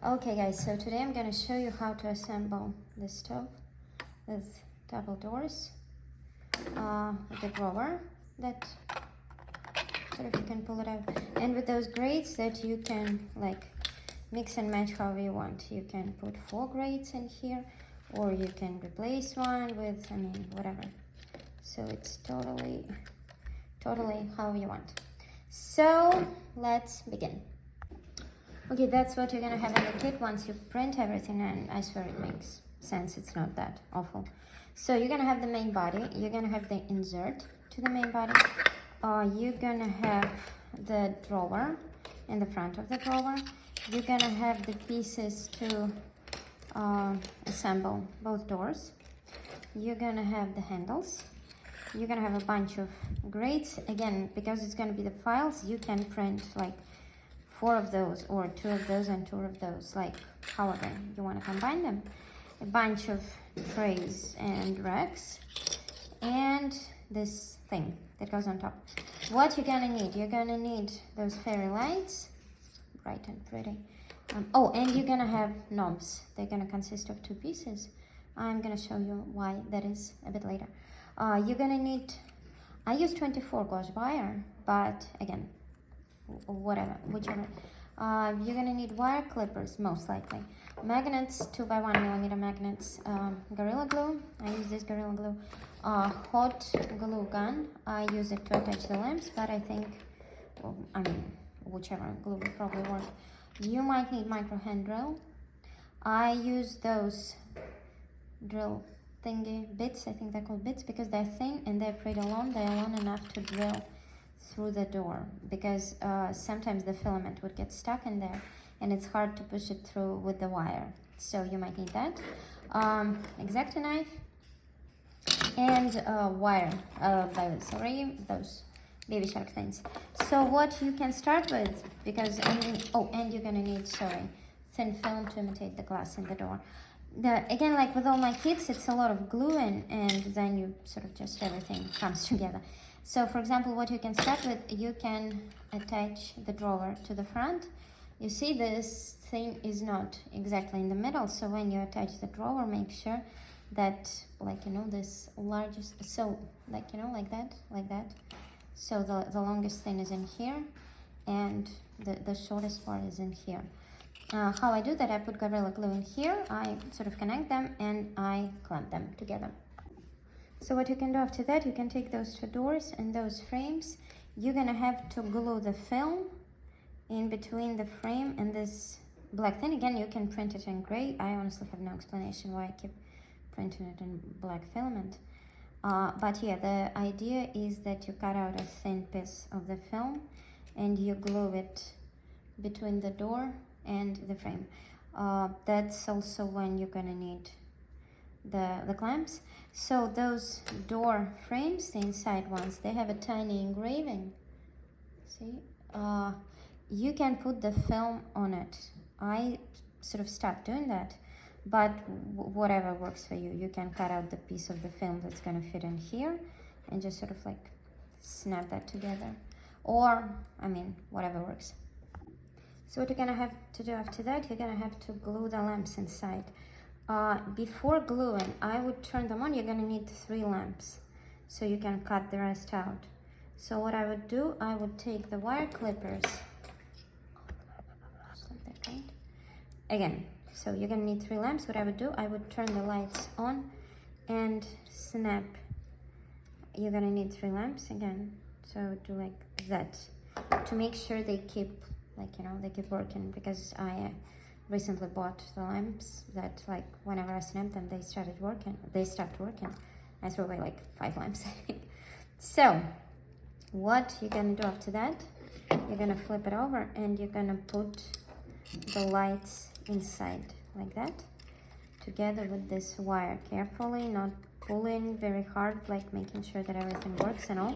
Okay guys, so today I'm gonna show you how to assemble the stove with double doors, with the drawer that sort of you can pull it out, and with those grates that you can like mix and match however you want. You can put 4 grates in here, or you can replace one with, whatever. So it's totally however you want. So let's begin. Okay, that's what you're gonna have in the kit once you print everything, and I swear it makes sense, it's not that awful. So you're gonna have the main body, you're gonna have the insert to the main body, you're gonna have the drawer in the front of the drawer, you're gonna have the pieces to assemble both doors, you're gonna have the handles, you're gonna have a bunch of grates. Again, because it's gonna be the files, you can print like 4 of those or 2 of those and 2 of those, like however you want to combine them. A bunch of trays and racks, and this thing that goes on top. What you're gonna need, you're gonna need those fairy lights, bright and pretty. Oh, and you're gonna have knobs. They're gonna consist of 2 pieces. I'm gonna show you why that is a bit later. You're gonna need, I use 24 gauge wire, but again, whichever. You're gonna need wire clippers, most likely. Magnets, 2x1mm magnets, Gorilla Glue. I use this Gorilla Glue. Hot glue gun. I use it to attach the lamps, but I think, whichever glue will probably work. You might need micro hand drill. I use those drill thingy bits. I think they're called bits because they're thin and they're pretty long. They're long enough to drill through the door, because sometimes the filament would get stuck in there and it's hard to push it through with the wire, so you might need that. Exacto knife and wire, those baby shark things. So what you can start with, because and you're gonna need thin film to imitate the glass in the door. Again, like with all my kits, it's a lot of glue, and then you sort of just everything comes together. So for example, what you can start with, you can attach the drawer to the front. You see this thing is not exactly in the middle, so when you attach the drawer, make sure that, this largest, so like that. So the longest thing is in here, and the shortest part is in here. How I do that, I put Gorilla Glue in here, I sort of connect them, and I clamp them together. So what you can do after that, you can take those 2 doors and those frames. You're gonna have to glue the film in between the frame and this black thing. Again, you can print it in gray. I honestly have no explanation why I keep printing it in black filament. But yeah, the idea is that you cut out a thin piece of the film and you glue it between the door and the frame. That's also when you're gonna need the clamps. So those door frames, the inside ones, they have a tiny engraving. See, you can put the film on it. I sort of stopped doing that, but whatever works for you. You can cut out the piece of the film that's gonna fit in here and just sort of like snap that together, or whatever works. So what you're gonna have to do after that, you're gonna have to glue the lamps inside. Before gluing, I would turn them on. You're gonna need 3 lamps, so you can cut the rest out. So what I would do, I would take the wire clippers, just like that, right? Again, so you're gonna need 3 lamps. What I would do, I would turn the lights on and snap. You're gonna need 3 lamps again, so do like that to make sure they keep, they keep working, because I recently bought the lamps that, whenever I snapped them, they stopped working. I threw away like 5 lamps, I think. So what you're gonna do after that, you're gonna flip it over and you're gonna put the lights inside like that, together with this wire, carefully, not pulling very hard, making sure that everything works and all.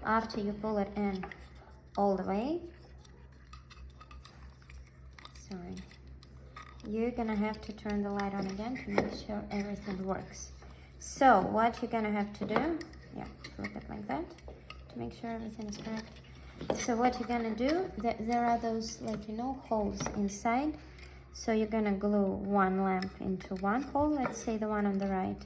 After you pull it in all the way, you're gonna have to turn the light on again to make sure everything works. So what you're gonna have to do, flip it like that to make sure everything is correct. So what you're gonna do, there are those holes inside. So you're gonna glue one lamp into one hole, let's say the one on the right.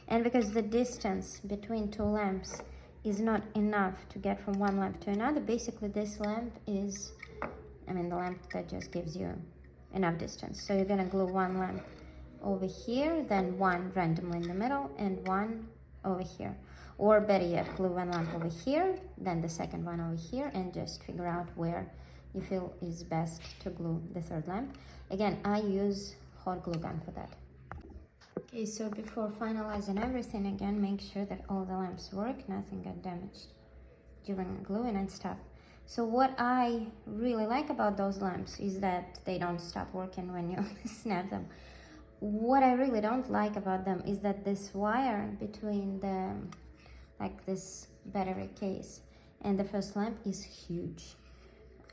And because the distance between two lamps is not enough to get from one lamp to another, basically this lamp is, the lamp that just gives you enough distance. So you're gonna glue one lamp over here, then one randomly in the middle, and one over here. Or better yet, glue one lamp over here, then the second one over here, and just figure out where you feel is best to glue the third lamp. Again, I use hot glue gun for that. Okay, so before finalizing everything, again, make sure that all the lamps work, nothing got damaged during gluing and stuff. So what I really like about those lamps is that they don't stop working when you snap them. What I really don't like about them is that this wire between the, like this battery case and the first lamp is huge.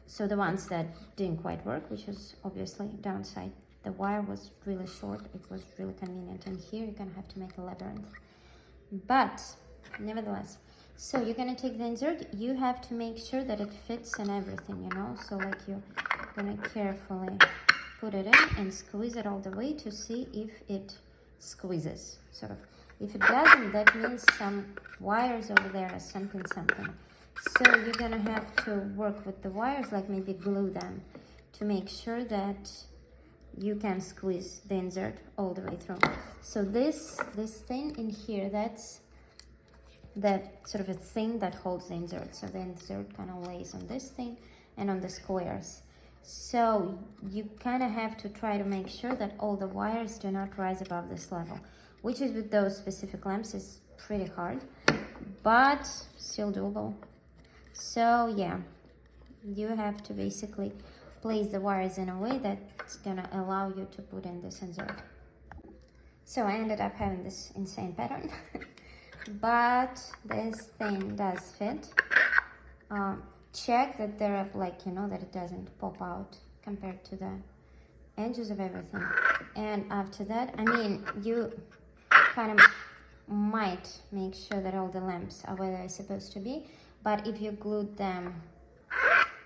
So the ones that didn't quite work, which is obviously downside, the wire was really short, it was really convenient, and here you're gonna have to make a labyrinth. But nevertheless, so you're gonna take the insert, you have to make sure that it fits and everything, you know, so like you're gonna carefully put it in and squeeze it all the way to see if it squeezes, sort of. If it doesn't, that means some wires over there are something. So you're gonna have to work with the wires, like maybe glue them to make sure that you can squeeze the insert all the way through. So this thing in here, that's that sort of a thing that holds the insert. So the insert kind of lays on this thing and on the squares. So you kind of have to try to make sure that all the wires do not rise above this level, which is with those specific lamps is pretty hard, but still doable. So yeah, you have to basically place the wires in a way that's gonna allow you to put in this insert. So I ended up having this insane pattern, but this thing does fit. Check that they're like, you know, that it doesn't pop out compared to the edges of everything. And after that, you kind of might make sure that all the lamps are where they're supposed to be, but if you glued them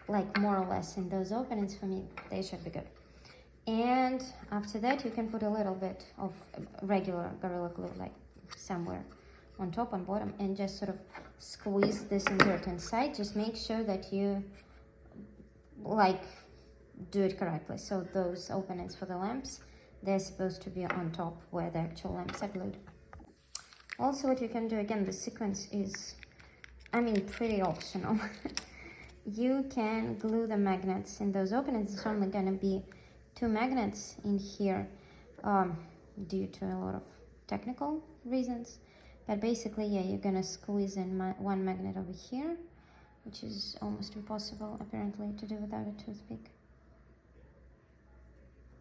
like more or less in those openings, for me, they should be good. And after that, you can put a little bit of regular Gorilla Glue, like somewhere on top and bottom, and just sort of squeeze this insert inside. Just make sure that you like do it correctly. So those openings for the lamps, they're supposed to be on top where the actual lamps are glued. Also, what you can do, again, the sequence is, pretty optional. You can glue the magnets in those openings. It's only gonna be 2 magnets in here due to a lot of technical reasons. But basically, yeah, you're gonna squeeze in one magnet over here, which is almost impossible, apparently, to do without a toothpick.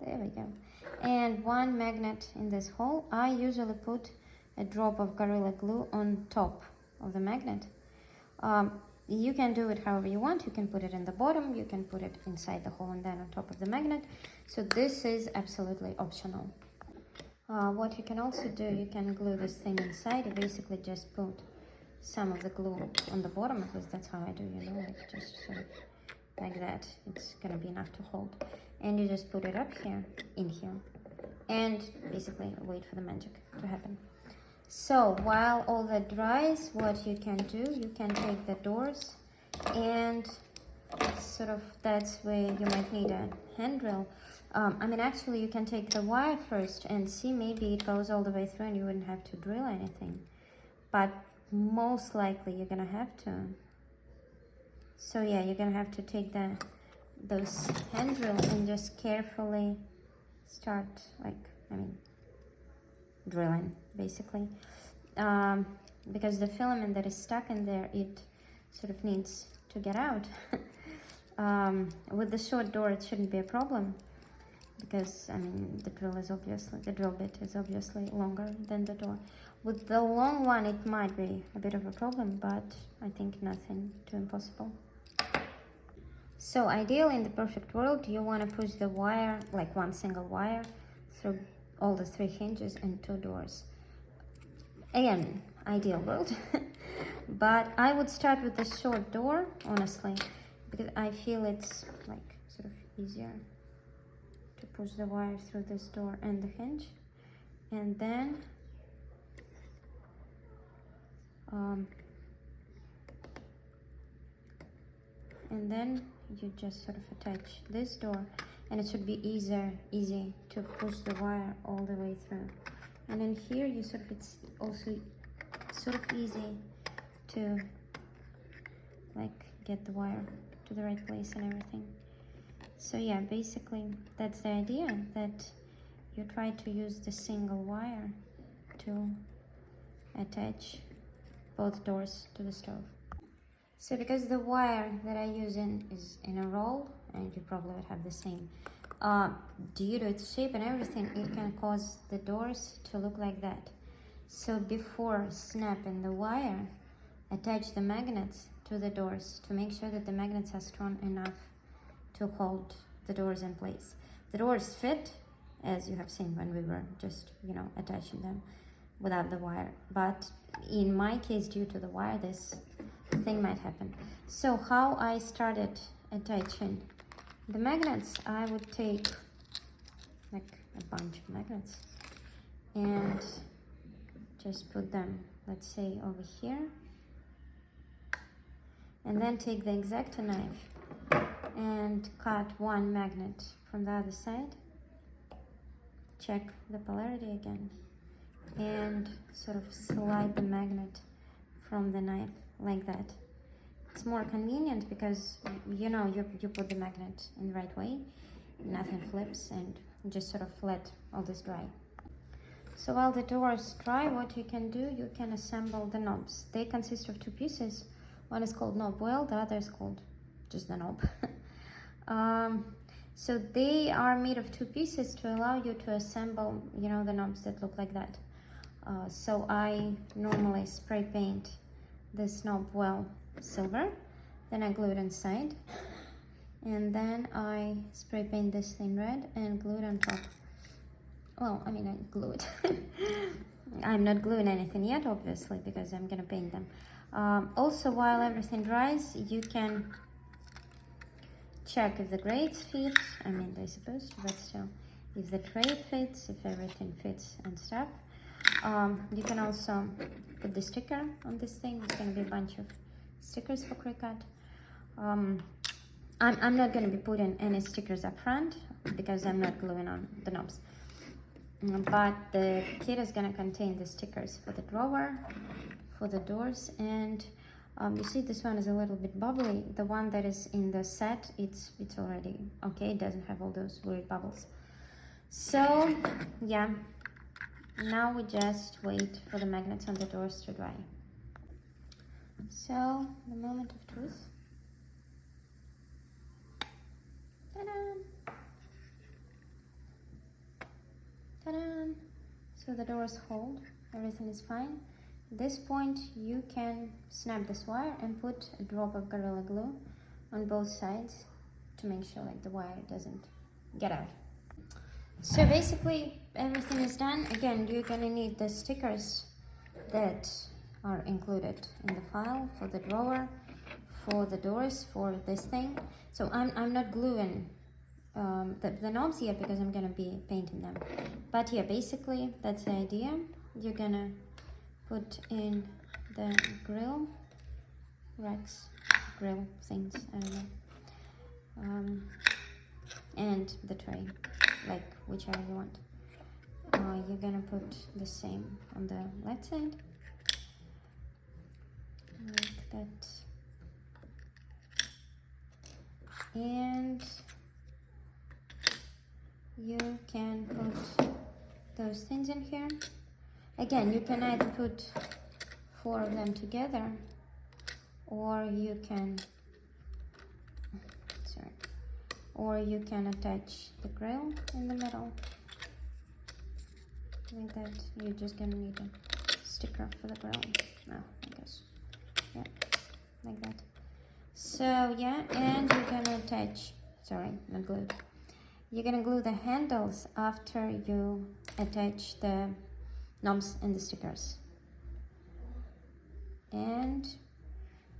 There we go. And one magnet in this hole. I usually put a drop of Gorilla Glue on top of the magnet. You can do it however you want. You can put it in the bottom, you can put it inside the hole and then on top of the magnet. So this is absolutely optional. What you can also do, you can glue this thing inside. You basically just put some of the glue on the bottom, at least that's how I do, you know, like just sort of like that. It's gonna be enough to hold. And you just put it up here, in here, and basically wait for the magic to happen. So while all that dries, what you can do, you can take the doors and sort of, that's where you might need a hand drill. Actually, you can take the wire first and see, maybe it goes all the way through and you wouldn't have to drill anything. But most likely you're gonna have to. So yeah, you're gonna have to take those hand drill and just carefully start, drilling, basically. Because the filament that is stuck in there, it sort of needs to get out. With the short door, it shouldn't be a problem, because the drill bit is obviously longer than the door. With the long one, it might be a bit of a problem, but I think nothing too impossible. So ideally, in the perfect world, you want to push the wire, like one single wire, through all the 3 hinges and 2 doors. Again, ideal world. But I would start with the short door, honestly, because I feel it's like sort of easier to push the wire through this door and the hinge, and then you just sort of attach this door, and it should be easy to push the wire all the way through. And then here you sort of, it's also sort of easy to like get the wire to the right place and everything. So yeah, basically that's the idea, that you try to use the single wire to attach both doors to the stove. So because the wire that I use is in a roll, and you probably would have the same, due to its shape and everything, it can cause the doors to look like that. So before snapping the wire, attach the magnets to the doors to make sure that the magnets are strong enough to hold the doors in place. The doors fit, as you have seen when we were just, you know, attaching them without the wire. But in my case, due to the wire, this thing might happen. So how I started attaching the magnets, I would take like a bunch of magnets and just put them, let's say, over here, and then take the X-Acto knife and cut one magnet from the other side, check the polarity again, and sort of slide the magnet from the knife like that. It's more convenient because, you know, you put the magnet in the right way, nothing flips, and just sort of let all this dry. So while the doors dry, what you can do, you can assemble the knobs. They consist of two pieces. One is called knob well, the other is called just the knob. So they are made of two pieces to allow you to assemble, you know, the knobs that look like that. So I normally spray paint this knob well silver, then I glue it inside, and then I spray paint this thing red and glue it on top. Well, I mean, I glue it. I'm not gluing anything yet, obviously, because I'm gonna paint them. Also, while everything dries, you can check if the grates fit. I mean, they're supposed to, but still, if the tray fits, if everything fits and stuff. You can also put the sticker on this thing. It's gonna be a bunch of stickers for Cricut. I'm not gonna be putting any stickers up front because I'm not gluing on the knobs. But the kit is gonna contain the stickers for the drawer, for the doors, and you see this one is a little bit bubbly. The one that is in the set, it's already okay. It doesn't have all those weird bubbles. So yeah, now we just wait for the magnets on the doors to dry. So the moment of truth. Ta-da! Ta-da! So the doors hold, everything is fine. At this point, you can snap this wire and put a drop of Gorilla Glue on both sides to make sure like the wire doesn't get out. So basically, everything is done. Again, you're gonna need the stickers that are included in the file for the drawer, for the doors, for this thing. So I'm not gluing the knobs yet because I'm gonna be painting them. But yeah, basically that's the idea. You're gonna put in the grill racks, grill things, I don't know, and the tray, like whichever you want. You're gonna put the same on the left side, like that, and you can put those things in here. Again, you can either put 4 of them together, or you can attach the grill in the middle like that. You're just gonna need a sticker for the grill. No, I guess, yeah, like that. So yeah, and you're gonna attach, sorry, not glued. You're gonna glue the handles after you attach the knobs and the stickers, and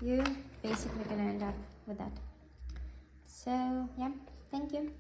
you basically gonna end up with that. So yeah, thank you.